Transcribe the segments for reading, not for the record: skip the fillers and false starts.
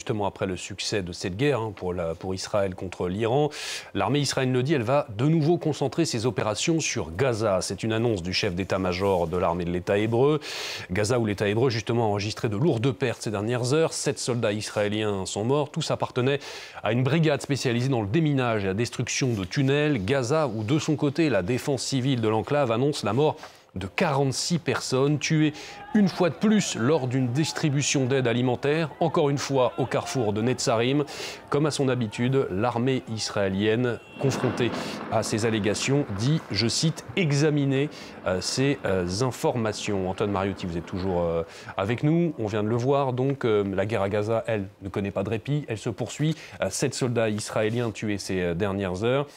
justement après le succès de cette guerre pour Israël contre l'Iran. L'armée israélienne le dit, elle va de nouveau concentrer ses opérations sur Gaza. C'est une annonce du chef d'état-major de l'armée de l'État hébreu. Gaza, où l'État hébreu justement a enregistré de lourdes pertes ces dernières heures. 7 soldats israéliens sont morts. Tous appartenaient à une brigade spécialisée dans le déminage et la destruction de tunnels. Gaza, où de son côté, la défense civile de l'enclave annonce la mort de 46 personnes tuées une fois de plus lors d'une distribution d'aide alimentaire, encore une fois au carrefour de Netzarim. Comme à son habitude, l'armée israélienne, confrontée à ces allégations, dit, je cite, examiner ces informations. Antoine Mariotti, vous êtes toujours avec nous. On vient de le voir, donc la guerre à Gaza, elle, ne connaît pas de répit, elle se poursuit. 7 soldats israéliens tués ces dernières heures.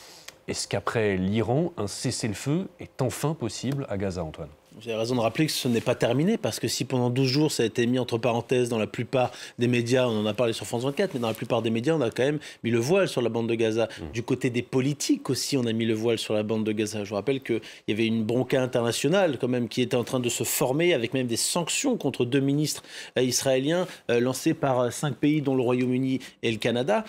Est-ce qu'après l'Iran, un cessez-le-feu est enfin possible à Gaza, Antoine ? Vous avez raison de rappeler que ce n'est pas terminé, parce que si pendant 12 jours ça a été mis entre parenthèses dans la plupart des médias, on en a parlé sur France 24, mais dans la plupart des médias, on a quand même mis le voile sur la bande de Gaza. Du côté des politiques aussi, on a mis le voile sur la bande de Gaza. Je vous rappelle qu'il y avait une bronca internationale quand même qui était en train de se former, avec même des sanctions contre 2 ministres israéliens lancées par 5 pays, dont le Royaume-Uni et le Canada.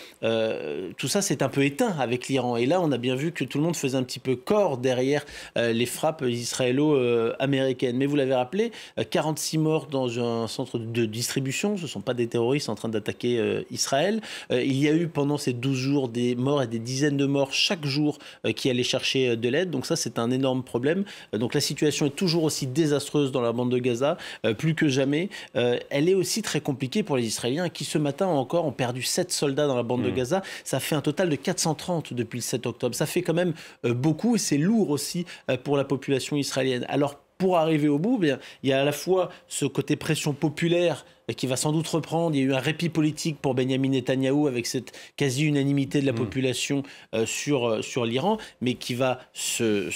Tout ça s'est un peu éteint avec l'Iran. Et là, on a bien vu que tout le monde faisait un petit peu corps derrière les frappes israélo-américaines. Mais vous l'avez rappelé, 46 morts dans un centre de distribution. Ce ne sont pas des terroristes en train d'attaquer Israël. Il y a eu pendant ces 12 jours des morts et des dizaines de morts chaque jour qui allaient chercher de l'aide. Donc ça, c'est un énorme problème. Donc la situation est toujours aussi désastreuse dans la bande de Gaza, plus que jamais. Elle est aussi très compliquée pour les Israéliens qui, ce matin encore, ont perdu 7 soldats dans la bande de Gaza. Ça fait un total de 430 depuis le 7 octobre. Ça fait quand même beaucoup et c'est lourd aussi pour la population israélienne. Alors, pour arriver au bout, bien, il y a à la fois ce côté pression populaire qui va sans doute reprendre. Il y a eu un répit politique pour Benyamin Netanyahou avec cette quasi-unanimité de la population sur l'Iran, mais qui va se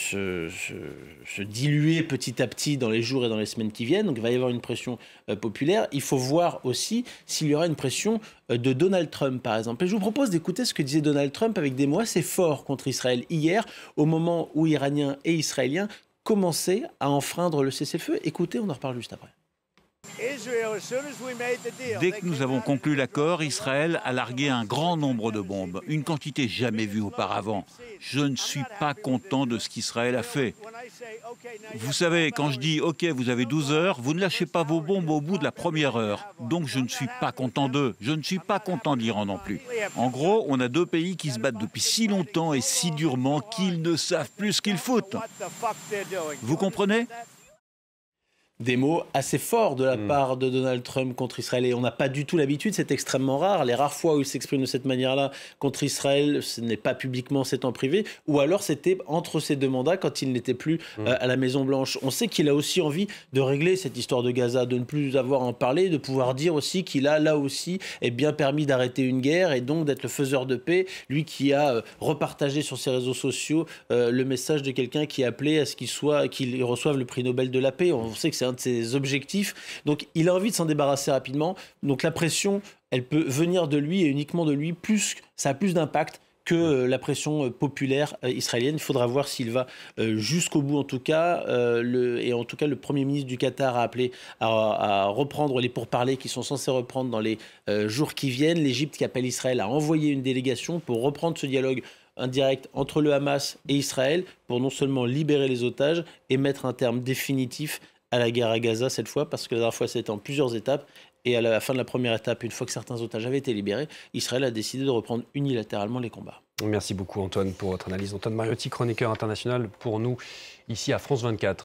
diluer petit à petit dans les jours et dans les semaines qui viennent. Donc il va y avoir une pression populaire. Il faut voir aussi s'il y aura une pression de Donald Trump, par exemple. Et je vous propose d'écouter ce que disait Donald Trump avec des mots assez forts contre Israël hier, au moment où Iraniens et Israéliens commençaient à enfreindre le cessez-le-feu. Écoutez, on en reparle juste après. Dès que nous avons conclu l'accord, Israël a largué un grand nombre de bombes, une quantité jamais vue auparavant. Je ne suis pas content de ce qu'Israël a fait. Vous savez, quand je dis « OK, vous avez 12 heures », vous ne lâchez pas vos bombes au bout de la première heure. Donc je ne suis pas content d'eux. Je ne suis pas content de l'Iran non plus. En gros, on a 2 pays qui se battent depuis si longtemps et si durement qu'ils ne savent plus ce qu'ils foutent. Vous comprenez ? Des mots assez forts de la part de Donald Trump contre Israël. Et on n'a pas du tout l'habitude, c'est extrêmement rare. Les rares fois où il s'exprime de cette manière-là contre Israël, ce n'est pas publiquement, c'est en privé. Ou alors c'était entre ces 2 mandats quand il n'était plus à la Maison-Blanche. On sait qu'il a aussi envie de régler cette histoire de Gaza, de ne plus avoir à en parler, de pouvoir dire aussi qu'il a là aussi bien permis d'arrêter une guerre et donc d'être le faiseur de paix. Lui qui a repartagé sur ses réseaux sociaux le message de quelqu'un qui appelait à ce qu'il reçoive le prix Nobel de la paix. On sait que c'est un de ses objectifs. Donc, il a envie de s'en débarrasser rapidement. Donc, la pression, elle peut venir de lui et uniquement de lui. Ça a plus d'impact que la pression populaire israélienne. Il faudra voir s'il va jusqu'au bout, en tout cas. Et en tout cas, le Premier ministre du Qatar a appelé à reprendre les pourparlers qui sont censés reprendre dans les jours qui viennent. L'Égypte, qui appelle Israël, a envoyé une délégation pour reprendre ce dialogue indirect entre le Hamas et Israël pour non seulement libérer les otages et mettre un terme définitif à la guerre à Gaza cette fois, parce que la dernière fois c'était en plusieurs étapes, et à la fin de la première étape, une fois que certains otages avaient été libérés, Israël a décidé de reprendre unilatéralement les combats. Merci beaucoup Antoine pour votre analyse. Antoine Mariotti, chroniqueur international pour nous ici à France 24.